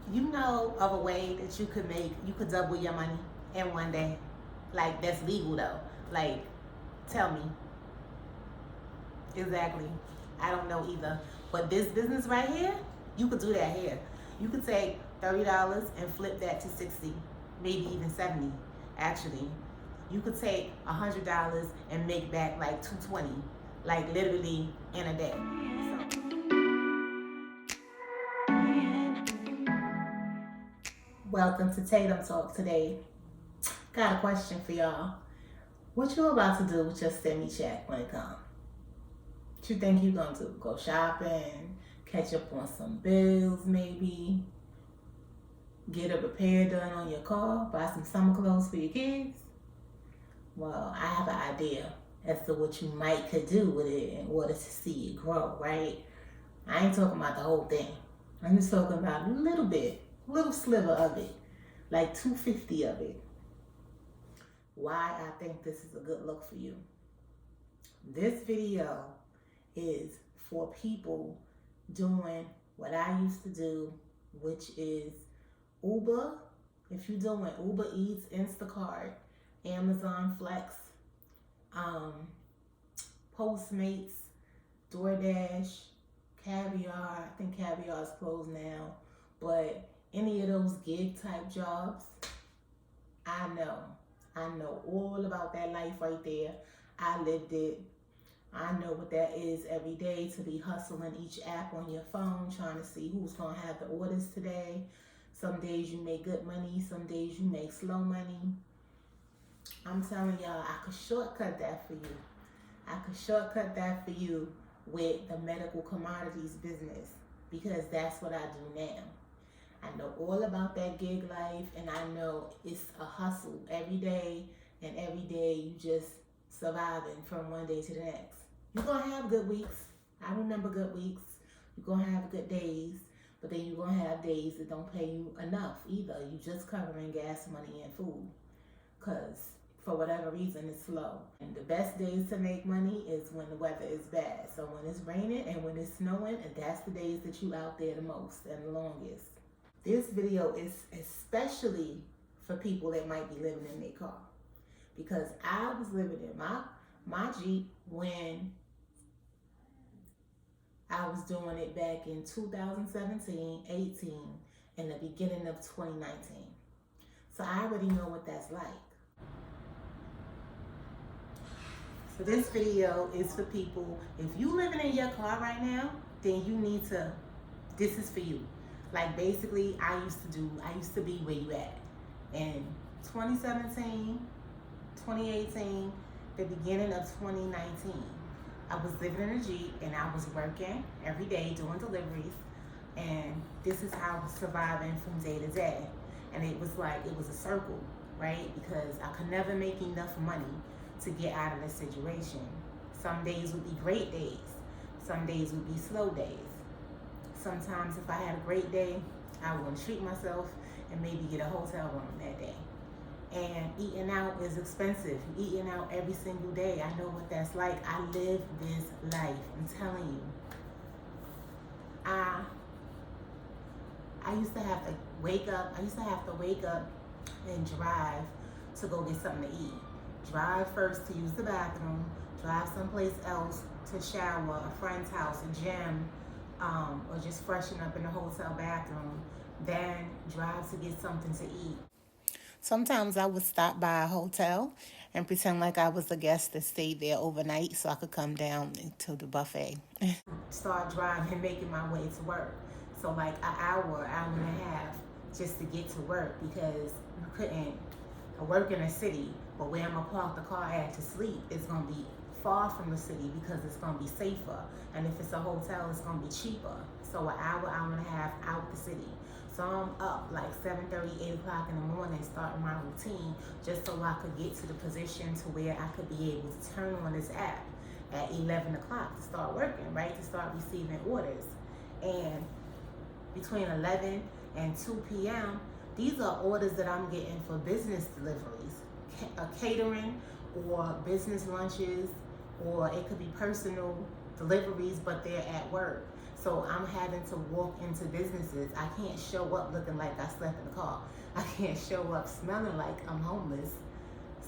You know of a way that you could double your money in one day? Like, that's legal though. Like, tell me. Exactly. I don't know either. But this business right here, you could do that here. You could take $30 and flip that to 60, maybe even 70, actually. You could take $100 and make back like 220, like literally in a day. Welcome to Tatum Talk today. Got a question for y'all. What you about to do with your semi-check when it comes? What you think you gonna do? Go shopping, catch up on some bills maybe, get a repair done on your car, buy some summer clothes for your kids? Well, I have an idea as to what you might could do with it in order to see it grow, right? I ain't talking about the whole thing. I'm just talking about a little bit, a little sliver of it, like 250 of it. Why I think this is a good look for you. This video is for people doing what I used to do, which is Uber. If you're doing Uber Eats, Instacart, Amazon Flex, Postmates, DoorDash, Caviar. I think Caviar is closed now, but any of those gig type jobs, I know all about that life right there. I lived it. I know what that is every day, to be hustling each app on your phone, trying to see who's going to have the orders today. Some days you make good money, some days you make slow money. I'm telling y'all, I could shortcut that for you. I could shortcut that for you with the medical commodities business, because that's what I do now. I know all about that gig life, and I know it's a hustle every day, and every day you just surviving from one day to the next. You're going to have good weeks. I remember good weeks. You're going to have good days, but then you're going to have days that don't pay you enough either. You're just covering gas money and food because for whatever reason it's slow. And the best days to make money is when the weather is bad. So when it's raining and when it's snowing, and that's the days that you out there the most and the longest. This video is especially for people that might be living in their car, because I was living in my Jeep when I was doing it back in 2017, 18, and the beginning of 2019. So I already know what that's like. So this video is for people, if you living in your car right now, then you need to, this is for you. Like basically, I used to be where you at. In 2017, 2018, the beginning of 2019, I was living in a Jeep and I was working every day doing deliveries. And this is how I was surviving from day to day. And it was like, it was a circle, right? Because I could never make enough money to get out of the situation. Some days would be great days. Some days would be slow days. Sometimes if I had a great day, I would treat myself and maybe get a hotel room that day. And eating out is expensive. Eating out every single day, I know what that's like. I live this life, I'm telling you. I used to have to wake up and drive to go get something to eat. Drive first to use the bathroom, drive someplace else to shower, a friend's house, a gym, or just freshen up in the hotel bathroom, then drive to get something to eat. Sometimes I would stop by a hotel and pretend like I was a guest that stayed there overnight so I could come down to the buffet. Start driving and making my way to work. So like an hour and a half just to get to work, because I work in a city, but where I'm gonna park the car at to sleep is gonna be far from the city because it's gonna be safer. And if it's a hotel, it's gonna be cheaper. So an hour and a half out the city. So I'm up like 7:30, 8 o'clock in the morning, starting my routine just so I could get to the position to where I could be able to turn on this app at 11 o'clock to start working, right? To start receiving orders. And between 11 and 2 p.m., these are orders that I'm getting for business deliveries, catering or business lunches, or it could be personal deliveries, but they're at work. So So I'm having to walk into businesses. I can't show up looking like I slept in the car. I can't show up smelling like I'm homeless.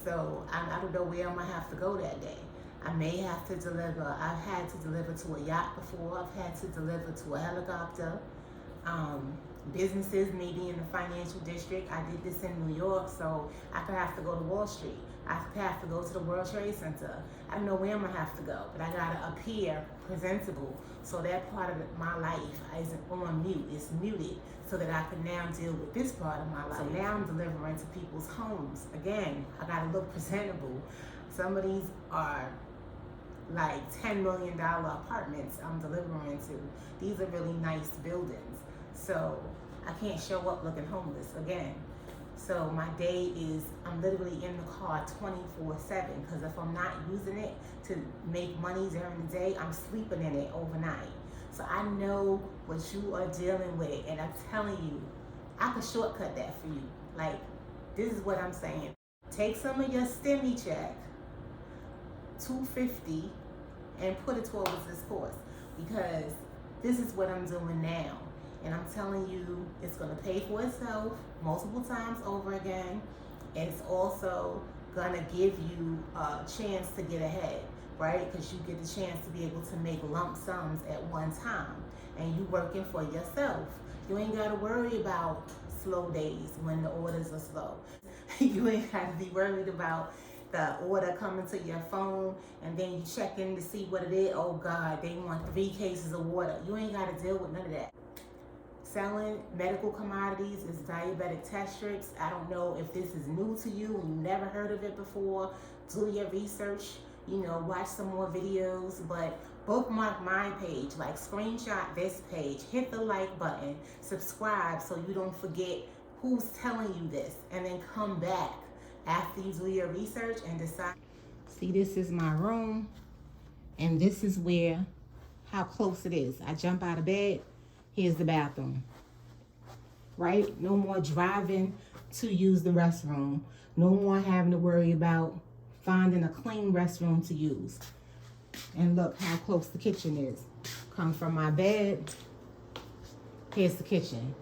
So I don't know where I'm gonna have to go that day. I may have to deliver. I've had to deliver to a yacht before. I've had to deliver to a helicopter. Businesses maybe in the financial district. I did this in New York, so I could have to go to Wall Street. I could have to go to the World Trade Center. I don't know where I'm gonna have to go, but I gotta appear presentable. So that part of my life isn't on mute, it's muted, so that I can now deal with this part of my life. So now I'm delivering to people's homes. Again, I gotta look presentable. Some of these are like $10 million apartments I'm delivering to. These are really nice buildings. So I can't show up looking homeless again. So my day is, I'm literally in the car 24/7, because if I'm not using it to make money during the day, I'm sleeping in it overnight. So I know what you are dealing with, and I'm telling you, I could shortcut that for you. Like, this is what I'm saying. Take some of your semicheck, $250, and put it towards this course, because this is what I'm doing now. And I'm telling you, it's gonna pay for itself multiple times over again. It's also gonna give you a chance to get ahead, right? Because you get the chance to be able to make lump sums at one time, and you working for yourself. You ain't gotta worry about slow days when the orders are slow. You ain't gotta be worried about the order coming to your phone, and then you check in to see what it is. Oh God, they want 3 cases of water. You ain't gotta deal with none of that. Selling medical commodities is diabetic test strips. I don't know if this is new to you and you never heard of it before. Do your research, watch some more videos, but bookmark my page, like screenshot this page, hit the like button, subscribe so you don't forget who's telling you this, and then come back after you do your research and decide. See, this is my room, and this is how close it is. I jump out of bed. Here's the bathroom, right? No more driving to use the restroom. No more having to worry about finding a clean restroom to use. And look how close the kitchen is. Come from my bed, here's the kitchen.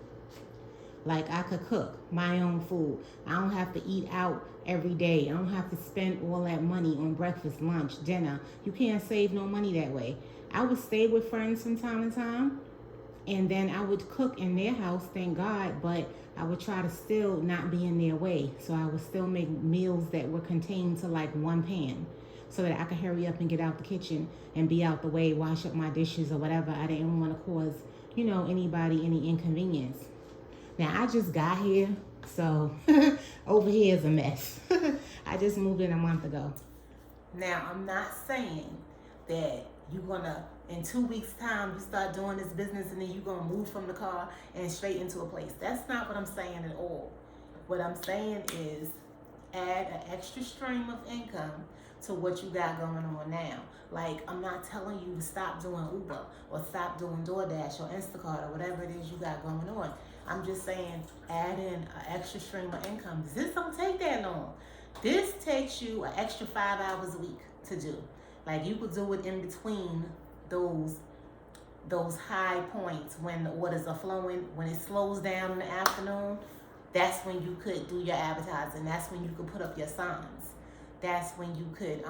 Like, I could cook my own food. I don't have to eat out every day. I don't have to spend all that money on breakfast, lunch, dinner. You can't save no money that way. I would stay with friends from time to time, and then I would cook in their house, thank God, but I would try to still not be in their way. So I would still make meals that were contained to like one pan, so that I could hurry up and get out the kitchen and be out the way, wash up my dishes or whatever. I didn't want to cause, anybody any inconvenience. Now, I just got here, so over here is a mess. I just moved in a month ago. Now, I'm not saying that you're gonna, in 2 weeks' time, you start doing this business and then you're gonna move from the car and straight into a place. That's not what I'm saying at all. What I'm saying is add an extra stream of income to what you got going on now. Like, I'm not telling you to stop doing Uber or stop doing DoorDash or Instacart or whatever it is you got going on. I'm just saying add in an extra stream of income. This don't take that long. This takes you an extra 5 hours a week to do. Like, you could do it in between those high points when the orders are flowing. When it slows down in the afternoon, that's when you could do your advertising. That's when you could put up your signs. That's when you could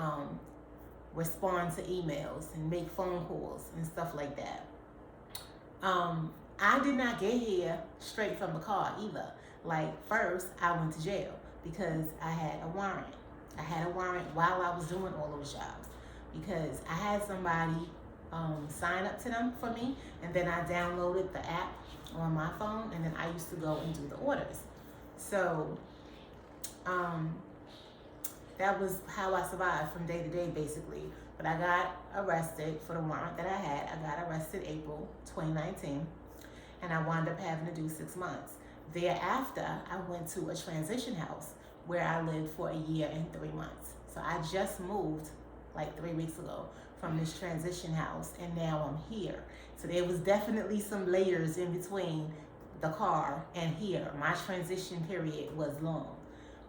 respond to emails and make phone calls and stuff like that. I did not get here straight from the car either. Like, first I went to jail because I had a warrant. I had a warrant while I was doing all those jobs, because I had somebody sign up to them for me, and then I downloaded the app on my phone, and then I used to go and do the orders. So that was how I survived from day to day, basically. But I got arrested for the warrant that I had. I got arrested April 2019, and I wound up having to do 6 months. Thereafter, I went to a transition house where I lived for 1 year and 3 months. So I just moved like 3 weeks ago from this transition house, and now I'm here. So there was definitely some layers in between the car and here. My transition period was long,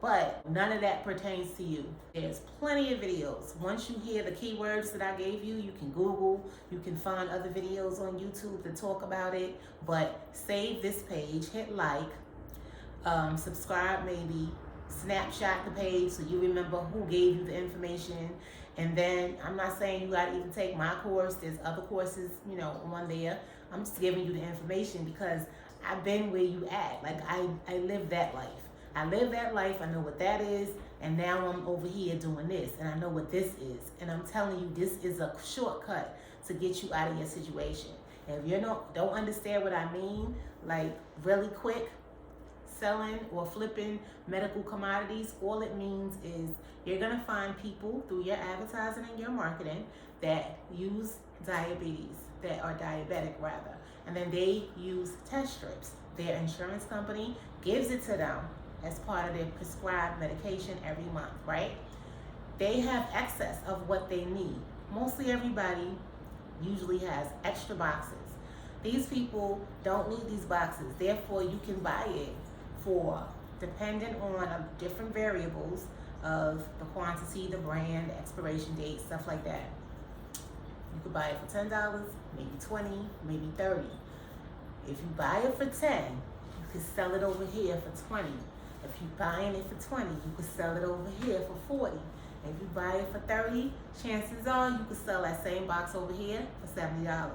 But none of that pertains to you. There's plenty of videos. Once you hear the keywords that I gave you, you can Google, you can find other videos on YouTube that talk about it. But save this page, hit like, subscribe maybe, snapshot the page so you remember who gave you the information. And then I'm not saying you gotta even take my course. There's other courses, on there. I'm just giving you the information because I've been where you at. Like I live that life. I live that life. I know what that is. And now I'm over here doing this, and I know what this is. And I'm telling you, this is a shortcut to get you out of your situation. And if you don't understand what I mean, like really quick, selling or flipping medical commodities, all it means is you're gonna find people through your advertising and your marketing that use diabetes, that are diabetic rather, and then they use test strips. Their insurance company gives it to them as part of their prescribed medication every month, right? They have excess of what they need. Mostly everybody usually has extra boxes. These people don't need these boxes, therefore you can buy it for, dependent on different variables of the quantity, the brand, the expiration date, stuff like that. You could buy it for $10, maybe 20, maybe 30. If you buy it for 10, you could sell it over here for 20. If you're buying it for 20, you could sell it over here for 40. If you buy it for 30, chances are you could sell that same box over here for $70.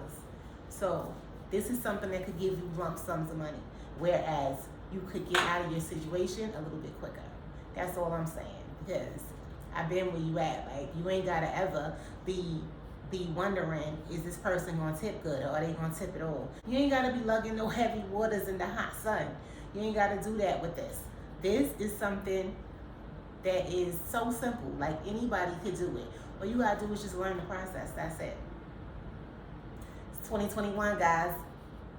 So this is something that could give you lump sums of money, whereas you could get out of your situation a little bit quicker. That's all I'm saying, because I've been where you at. Like, you ain't gotta ever be wondering, is this person gonna tip good, or are they gonna tip at all? You ain't gotta be lugging no heavy waters in the hot sun. You ain't gotta do that with this. This is something that is so simple, like anybody could do it. All you gotta do is just learn the process, that's it. It's 2021, guys.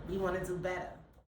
We wanna do better.